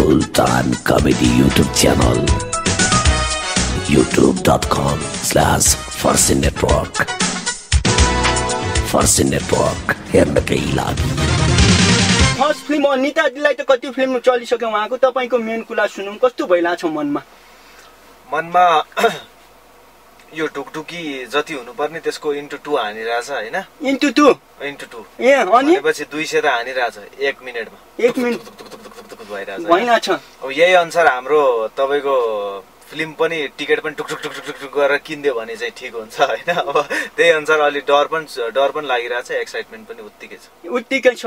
Sultan Comedy YouTube channel. youtube.com/Farsi Network. Farsi Network हेर्नकै लागि first film अनिताजीलाई त कति फिल्म चलिसक्यो उहाँको तपाईको मेन कुरा सुनौं कस्तो भइलाछ मनमा यो ढुकढुकी जति हुनुपर्ने त्यसको इन्टु 2 हानिरहेछ हैन इन्टु 2 ए अनि पछि 200 त हानिरहेछ 1 मिनेटमा 1 मिनेट भइरहेछ अब यही अनुसार हाम्रो तपाईको फिल्म पनि टिकट पनि टुक टुक गरेर किन्दियो भने चाहिँ ठीक हुन्छ हैन अब त्यही अनुसार अलि डर पनि लागिरहेछ एक्साइटमेन्ट पनि उत्तिकै छ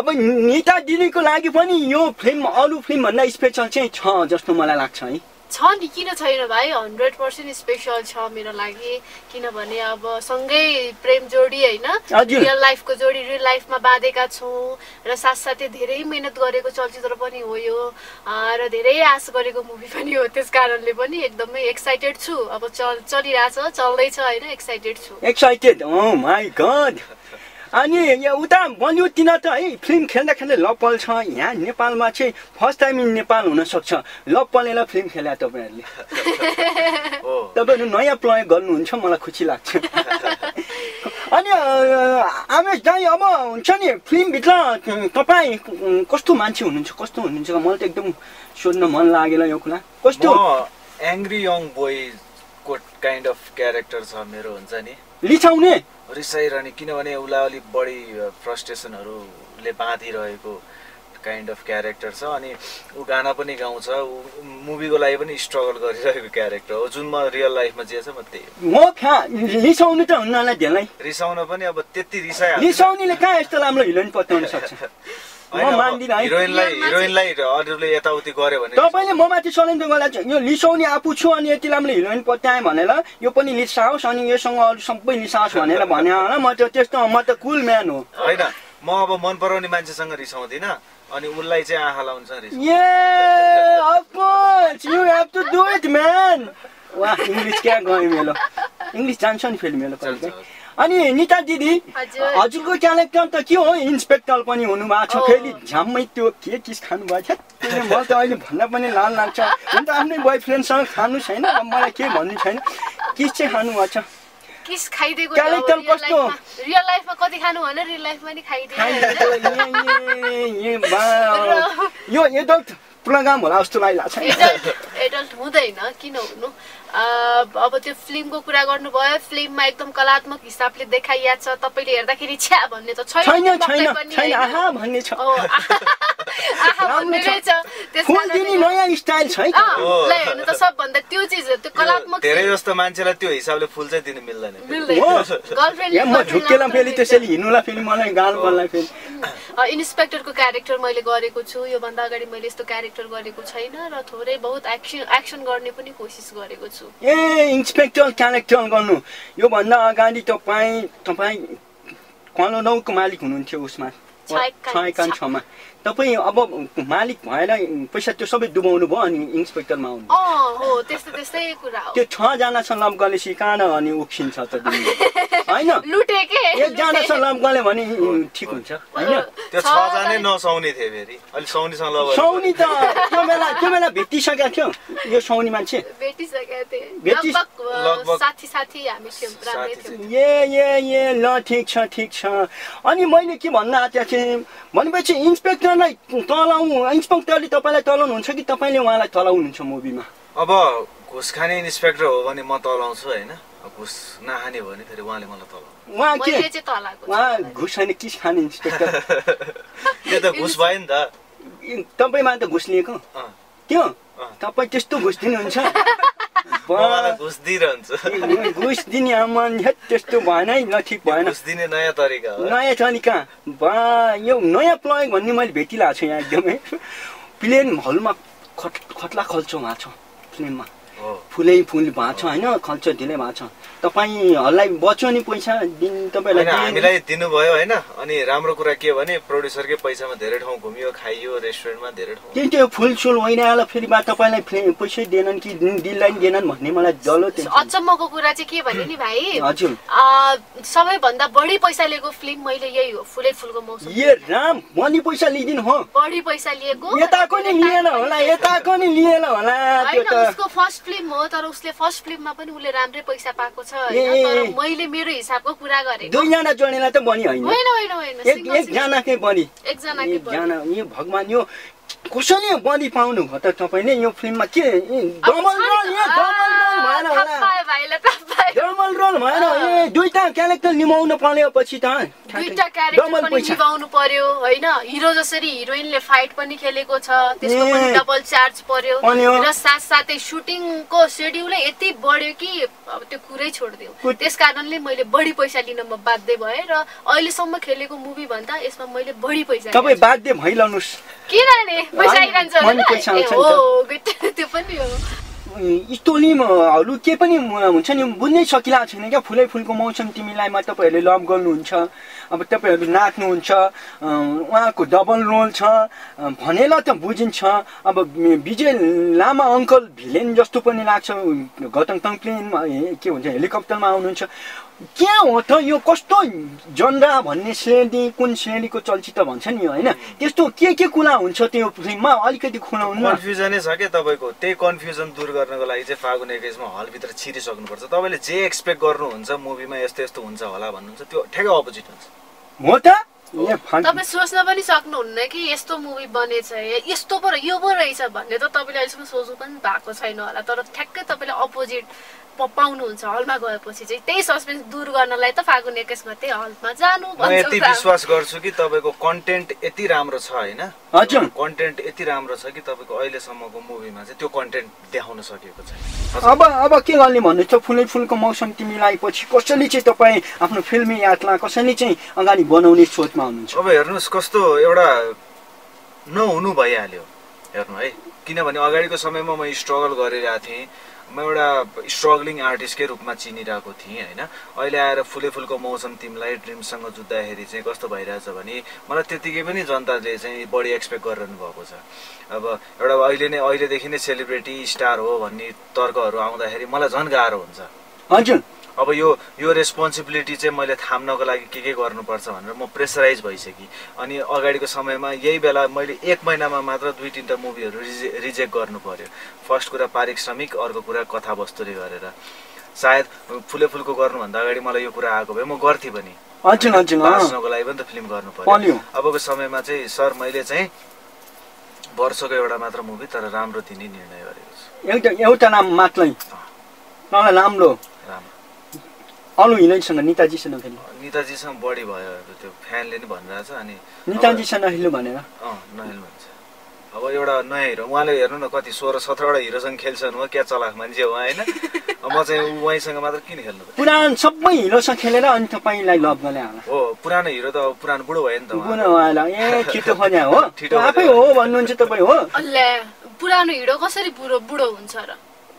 अब निता दिदीको लागि पनि यो फिल्म अरु फिल्म भन्दा स्पेशल चाहिँ छ जस्तो मलाई लाग्छ है छ नि किन छैन भाइ 100% स्पेशल छ मेरो लागि किनभने अब सँगै प्रेम जोडी हैन रियल लाइफको जोडी रियल लाइफमा बाँधेका छौं र साथसाथै धेरै मेहनत गरेको चलचित्र पनि हो यो र धेरै आश गरेको मुभी पनि हो त्यसकारणले पनि एकदमै एक्साइटेड छु अब चलिरहेछ चल्दै छ हैन एक्साइटेड ओ माय गॉड अनि यो उता बलिउडतिर त है फिल्म खेल्दा लपल छ यहाँ नेपालमा चाहिँ फर्स्ट टाइम इन नेपाल हुन सक्छ लपलेला फिल्म खेला तपाईहरुले तपाईहरु नयाँ प्लय गर्नुहुन्छ मलाई खुसी लाग्छ अनि आमेश दाइ अब हुन्छ नि फिल्म भित्र तपाई कस्तो मान्छे हुनुहुन्छ मलाई त एकदम सोध्न मन लागेला यो कुरा कस्तो एङ्ग्री यङ बोय को काइन्ड अफ क्यारेक्टर छ मेरो हुन्छ नि लिछाउने रिसाइरहने किनभने उलाई अलि बढी फ्रस्ट्रेसनहरुले बाँधिरहेको काइन्ड अफ क्यारेक्टर छ अनि उ गाना पनि गाउँछ मुभीको लागि पनि स्ट्रगल गरिरहेको क्यारेक्टर हो जुन म रियल लाइफमा जे छ म त्यही म रिसाउनु त हुन्नला धेरै रिसाउन पनि अब त्यति रिसाइहाल्छ रिसाउनेले कहाँ यस्तो राम्रो हिरोइन पत्याउन सक्छ म मान्दिन है हिरोइनलाई अरूले यताउति गर्यो भने तपाईले ममाथि चलेन्ज गर्ला यो लिसाउने आफू छु अनि यति राम्रो हिरोइन पत्याए भनेर यो पनि लिसाओस् अनि योसँग अरु सबै लिसाओस् भनेर भने हैन म त त्यस्तो म त कुल म्यान हो हैन म अब मन पराउने मान्छेसँग रिसाउँदिन अनि उलाई चाहिँ आँखा लाउँछ रिस of course you have to do it man वाह इंग्लिश क्या गयो मेरो इंग्लिश जान्छ नि फेरि मेरो कहिले अनि निता दिदी हजुरको क्यारेक्टर त के हो इन्स्पेक्टर पनि हुनुभएको छ फेरि झ्याम्मै त्यो के किस खानु भएको छ म त अहिले भन्न पनि लाल लाग्छ हुन त आफ्नै बोयफ्रेन्डसँग खानु छैन मलाई के भन्नु छैन किस चाहिँ खानु भएको छ किस खाइदिएको क्यारेक्टर कस्तो रियल लाइफमा कति खानु भने रियल लाइफमा नि खाइदिए यो एडल्ट प्रोग्राम होला जस्तो लागिरहेछ एडल्ट हुँदैन किन हुनु अब त्यो फिल्मको कुरा गर्नुभयो फिल्ममा एकदम कलात्मक हिसाबले देखाइया छ तपाईले हेर्दाखेरि छ्या भन्ने त छैन आहा भन्ने छ फुल दिने नयाँ स्टाइल छ है ल हेर्नु त सबभन्दा त्यो चीज हो त्यो कलात्मक धेरै जस्तो मान्छेलाई त्यो हिसाबले फुल चाहिँ दिन मिल्दैन गर्लफ्रेन्ड म झुक्केला फेरि त्यसैले हिनुला फेरि मलाई गाल गर्ला फेरि इन्स्पेक्टरको क्यारेक्टर मैले गरेको छु यो भन्दा अगाडि मैले यस्तो क्यारेक्टर गरेको छैन र थोरै बहुत एक्सन गर्ने पनि कोसिस गरेको छु ए इन्स्पेक्टर क्यारेक्टर गर्नु यो भन्दा अगाडि तपाई कलोनौको मालिक हुनुहुन्थ्यो उसमा छायकान छमा तपाई अब मालिक भएर पैसा त्यो सबै डुबाउनु भयो अनि इन्स्पेक्टरमा आउनु हो त्यस्तै कुरा हो त्यो 6 जना छ लभ गले सिकान अनि उक्सिन्छ त हैन लुटे के एक जना छ लभ गले भने ठीक हुन्छ हैन त्यो 6 जनै नसौनी थिए फेरि अलि सौनीसँग लभ सौनी त त्यो बेला भेटिसकेको थियो यो सौनी मान्छे भेटिसकेको थिए लगभग साथी हामी थियौं राम्रै थियौं ए ल ठीक छ अनि मैले के भन्न आएको थिएँ भनेपछि इन्स्पेक्टरलाई तलाउ इन्स्पेक्टरले तपाईलाई तलाउनुहुन्छ कि तपाईले उहाँलाई तलाउनुहुन्छ मुभीमा अब घुस खाने इन्स्पेक्टर हो भने म तलाउँछु हैन घुस नखाने भने फेरि उहाँले मलाई तलाउँछ उहाँ के उहाँ घुस खाने किस खाने इन्स्पेक्टर त्यो त घुस भयो नि त तपाईमा त घुस लिएको त्यो तपाई त्यस्तो घुस दिनुहुन्छ घुस दिइरहन्छ घुस दिने आमान त्यस्तो भएन है ल ठीक भएन घुस दिने नयाँ तरिका बा यो नयाँ प्रयोग भन्ने मैले भेटिरहेको छु यहाँ एकदमै प्लेन हलमा खट्ला खल्चो भएको छ फिल्ममा फुलै फुल भएको छ होइन खर्च धेरै भएको छ तपाईहरूलाई बच्यो नि पैसा दिन तपाईँलाई हामीलाई दिनुभयो होइन अनि राम्रो कुरा के भने प्रोड्युसरकै पैसामा धेरै ठाउँ घुमियो खाइयो रेस्टुरेन्टमा धेरै ठाउँ त्यो फुलसुल होइन फेरि बा तपाईँलाई पैसै दिएनन् कि दिनलाई दिएनन् भन्ने मलाई जलो अचम्मको कुरा चाहिँ के भने नि भाइ हजुर सबैभन्दा बढी पैसा लिएको फिल्म मैले यही हो फुलै फुलको मौसम ए राम बढी पैसा लिदिनु हो बढी पैसा लिएको यताको नि लिएन होला यताको नि लिएन होला त्यो त उसको फर्स्ट फिल्म हो तर उसले फर्स्ट फिल्ममा पनि उसले राम्रै पैसा पाएको छ तर मैले मेरो हिसाबको कुरा गरेँ दुईजना जोडीलाई त बढी होइन एकजनाकै बढी एकजनाकै यो भगवान यो कसरी बढी पाउनु भयो त तपाईँले यो फिल्ममा के डबल रोल भएन दुईटा क्यारेक्टर निभाउनु पर्यो पछि त दुईटा क्यारेक्टर पनि निभाउनु पर्यो होइन हिरो जसरी हिरोइनले फाइट पनि खेलेको छ त्यसको पनि डबल चार्ज पर्यो र साथसाथै सुटिङको सेड्युलै यति बढ्यो कि अब त्यो कुरै छोडिदियो त्यसकारणले मैले बढी पैसा लिन म बाध्य भएँ र अहिलेसम्म खेलेको मुभी भन्दा यसमा मैले बढी पैसा तपाईँ बाध्य भइलाउनुहोस् किनभने पैसा आइरहन्छ त्यो पनि हो स्टोरीहरू के पनि हुन्छ नि बुझ्नै सकिला छैन क्या फुलै फुलको मौसम तिमीलाईमा तपाईँहरूले लभ गर्नुहुन्छ अब तपाईँहरू नाच्नुहुन्छ उहाँको डबल रोल छ भनेर त बुझिन्छ अब विजय लामा अङ्कल भिलेन जस्तो पनि लाग्छ गौतम प्लेनमा के भन्छ हेलिकप्टरमा आउनुहुन्छ के हो त यो कस्तो जनरा भन्ने श्रेणी कुन श्रेणीको चलचित्र भन्छ नि होइन त्यस्तो के कुरा हुन्छ त्यो फिल्ममा अलिकति खुलाउनु कन्फ्युजनै छ क्या तपाईँको त्यही कन्फ्युजन दूर गर्नको लागि चाहिँ फागुन 21मा हलभित्र छिरिसक्नुपर्छ तपाईँले जे एक्सपेक्ट गर्नुहुन्छ मुभीमा यस्तो यस्तो हुन्छ होला भन्नुहुन्छ त्यो ठ्याक्कै अपोजिट हुन्छ हो त तपाईँ सोच्न पनि सक्नुहुन्न कि यस्तो मुभी बनेछ यस्तो पो यो पो रहेछ भन्ने त तपाईँले अहिलेसम्म सोच्नु पनि भएको छैन होला तर ठ्याक्कै तपाईँले अपोजिट पाउनुहुन्छ हलमा गएपछि चाहिँ त्यही सस्पेन्स दूर गर्नलाई त फागुन 21 गते हलमा जानु म यति विश्वास गर्छु कि तपाईँको कन्टेन्ट यति राम्रो छ होइन हजुर कन्टेन्ट यति राम्रो छ कि तपाईँको अहिलेसम्मको मुभीमा चाहिँ त्यो कन्टेन्ट देखाउन सकेको छैन अब के गर्ने भन्नुहुन्छ फुलै फुलको मौसम तिमीलाई पछि कसैले चाहिँ तपाईँ आफ्नो फिल्मी यात्रा कसैले चाहिँ अगाडि बनाउने सोचमा हुनुहुन्छ अब हेर्नुहोस् कस्तो एउटा नहुनु भइहाल्यो हेर्नु है किनभने अगाडिको समयमा म स्ट्रगल गरिरहेको थिएँ म एउटा स्ट्रगलिङ आर्टिस्टकै रूपमा चिनिरहेको थिएँ होइन अहिले आएर फुलै फुलको मौसम तिमीलाई ड्रिमसँग जुत्दाखेरि चाहिँ कस्तो भइरहेछ भने मलाई त्यतिकै पनि जनताले चाहिँ बढी एक्सपेक्ट गरिरहनु भएको छ अब एउटा अहिलेदेखि नै सेलिब्रिटी स्टार हो भन्ने तर्कहरू आउँदाखेरि मलाई झन् गाह्रो हुन्छ हजुर अब यो रेस्पोन्सिबिलिटी चाहिँ मैले थाम्नको लागि के गर्नुपर्छ भनेर म प्रेसराइज भइसकेँ अनि अगाडिको समयमा यही बेला मैले 1 महिनामा मात्र 2-3टा मुभीहरू रिजेक्ट गर्नु पर्यो फर्स्ट कुरा पारिश्रमिक अर्को कुरा कथावस्तुले गरेर सायद फुले फुलको गर्नुभन्दा अगाडि मलाई यो कुरा आएको भए म गर्थेँ पनि बाँच्नको लागि पनि त फिल्म गर्नु पर्यो अबको समयमा चाहिँ सर मैले चाहिँ वर्षको एउटा मात्र मुभी तर राम्रो दिने निर्णय गरेको छु एउटा नाम मात्रै राम्रो अरू हिरोइनसँग निताजीसँग खेल्नु निताजीसँग बढी भयो त्यो फ्यानले नि भनिरहेछ अनि निताजीसँग नखेल्नु भनेर नखेल्नु भन्छ अब एउटा नयाँ हिरो उहाँले हेर्नु न कति 16-17वटा हिरोसँग खेल्छन् हो क्या चलाक मान्छे हो होइन म चाहिँ उहाँसँग मात्र किन खेल्नु पुरानो सबै हिरोसँग खेलेर अनि तपाईँलाई लभ गर्ने होला हो पुरानो हिरो त पुरानो बुढो भयो नि त बुढो छिटो खोज्या हो आफै हो भन्नुहुन्छ तपाईँ हो पुरानो हिरो कसरी बुढो हुन्छ र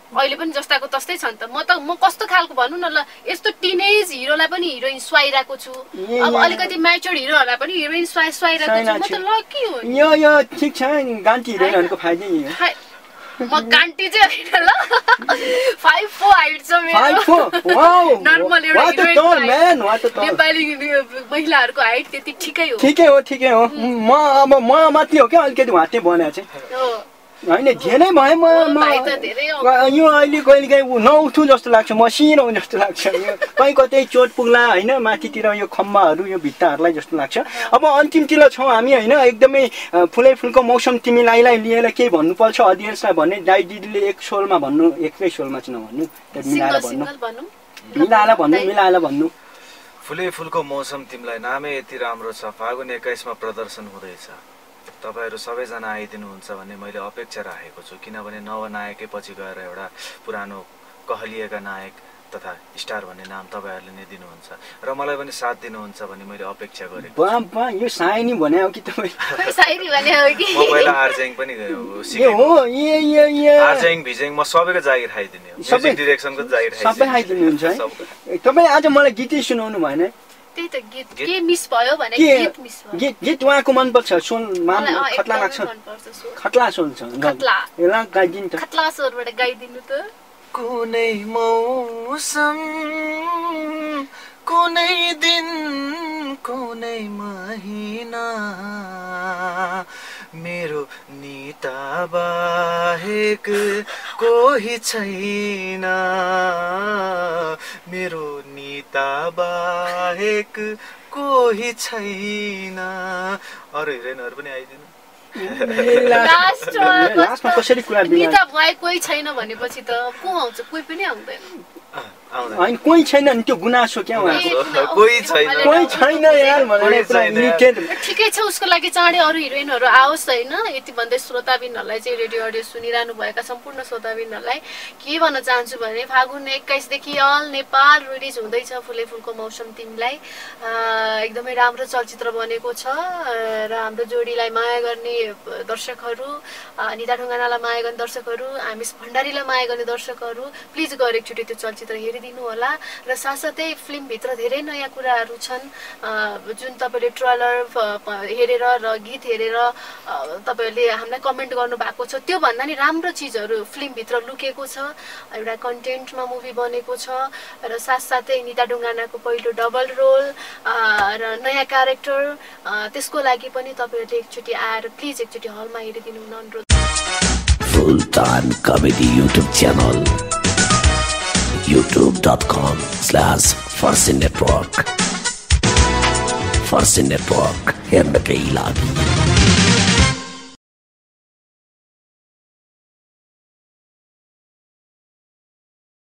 अहिले पनि जस्ताको तस्तै छ नि त म कस्तो खालको भन्नु न ल यस्तो टिनेज हिरोलाई पनि हिरोइन स्वाइरहेको छु अब अलिकति म्याच्योर हिरोहरूलाई पनि हिरोइन स्वाइरहेको छु म त लकी हो यो ठीक छ गान्टी हिरोइनहरुको फाइदै म गान्टी चाहिँ हैन ल 5'4" हाइट छ मेरो 5'4" वाउ नर्मल एउटा हिरोइन नेपाली महिलाहरुको हाइट त्यति ठिकै हो म माथि हो के अलिकति वाटे बने चाहिँ हैन धेरै भए यो अहिले कहिले नउठु जस्तो लाग्छ मसिनो जस्तो लाग्छ कहीँ कतै चोट पुग्ला हैन माथितिर यो खम्बाहरू यो भित्ताहरूलाई जस्तो लाग्छ अब अन्तिमतिर छौँ हामी हैन एकदमै फुलै फुलको मौसम तिमीलाई लिएर के भन्नुपर्छ अडियन्सलाई भन्ने दाइ दिदीले एक स्वरमा भन्नु एकै स्वरमा चाहिँ नभन्नु मिलाएर भन्नु फुलै फुलको मौसम तिमीलाई नामै यति राम्रो छ फागुन 21 मा प्रदर्शन हुँदैछ तपाईहरु सबैजना आइदिनुहुन्छ भन्ने मैले अपेक्षा राखेको छु किनभने नवनायकै पछि गएर एउटा पुरानो कहलिएका नायक तथा स्टार भन्ने नाम तपाईँहरूले नै दिनुहुन्छ र मलाई पनि साथ दिनुहुन्छ भन्ने मैले अपेक्षा गरेँ। बा यो साइनी भने हो कि तपाईँ? साइनी भने हो कि? म पहिला आर्जेङ पनि सिकेँ हो। आर्जेङ भिजेङ म सबैको जागिर खाइदिने हो, म्युजिक डिरेक्सनको जागिर सबै खाइदिनुहुन्छ है। तपाईँ आज मलाई गीतै सुनाउनु भएन? त्यही त गीत के मिस भयो भने गीत मिस भयो। गीत उहाँको मनपर्छ? सोन खतला लाग्छ? खतला सोन छ, यसलाई गाइदिनु त। खतला स्वरबाट गाइदिनु त। कुनै मौसम कुनै दिन कुनै महिना मेरो नीता बाहेक कोही छैन, मेरो नीता बाहेक कोही छैन। अरू हिरोइनहरू पनि आइदिनु। लास्टमा कसरी कुरा दिनु? नीता बाहेक कोही छैन भनेपछि त को आउँछ? कोही पनि आउँदैन। होइन कोही छैन नि त्यो गुनासो क्या उहाँको? कोही छैन यार भनेर ठिकै छ, उसको लागि चाँडै अरू हिरोइनहरू आओस् होइन। यति भन्दै श्रोताबिनहरूलाई चाहिँ रेडियो अडियो सुनिरहनु भएका सम्पूर्ण श्रोताबिनहरूलाई के भन्न चाहन्छु भने फागुन 21देखि अल नेपाल रिलिज हुँदैछ फुले फुलको मौसम तिमीलाई। एकदमै राम्रो चलचित्र बनेको छ र हाम्रो जोडीलाई माया गर्ने दर्शकहरू, निता ढुङ्गानालाई माया गर्ने दर्शकहरू, हामीस भण्डारीलाई माया गर्ने दर्शकहरू प्लिज गएर एकचोटि त्यो चलचित्र हेरिदिनु होला। र साथसाथै फिल्मभित्र धेरै नयाँ कुराहरू छन् जुन तपाईँले ट्रेलर हेरेर र गीत हेरेर तपाईँहरूले हामीलाई कमेन्ट गर्नुभएको छ। त्योभन्दा नि राम्रो चिजहरू फिल्मभित्र लुकेको छ। एउटा कन्टेन्टमा मुभी बनेको छ र साथसाथै निता ढुङ्गानाको पहिलो डबल रोल र नयाँ क्यारेक्टर, त्यसको लागि पनि तपाईँहरूले एकचोटि आएर प्लिज एकचोटि हलमा हेरिदिनु हुन अनुरोध। Full time comedy YouTube channel youtube.com/Farsi Network हेर्नकै लागि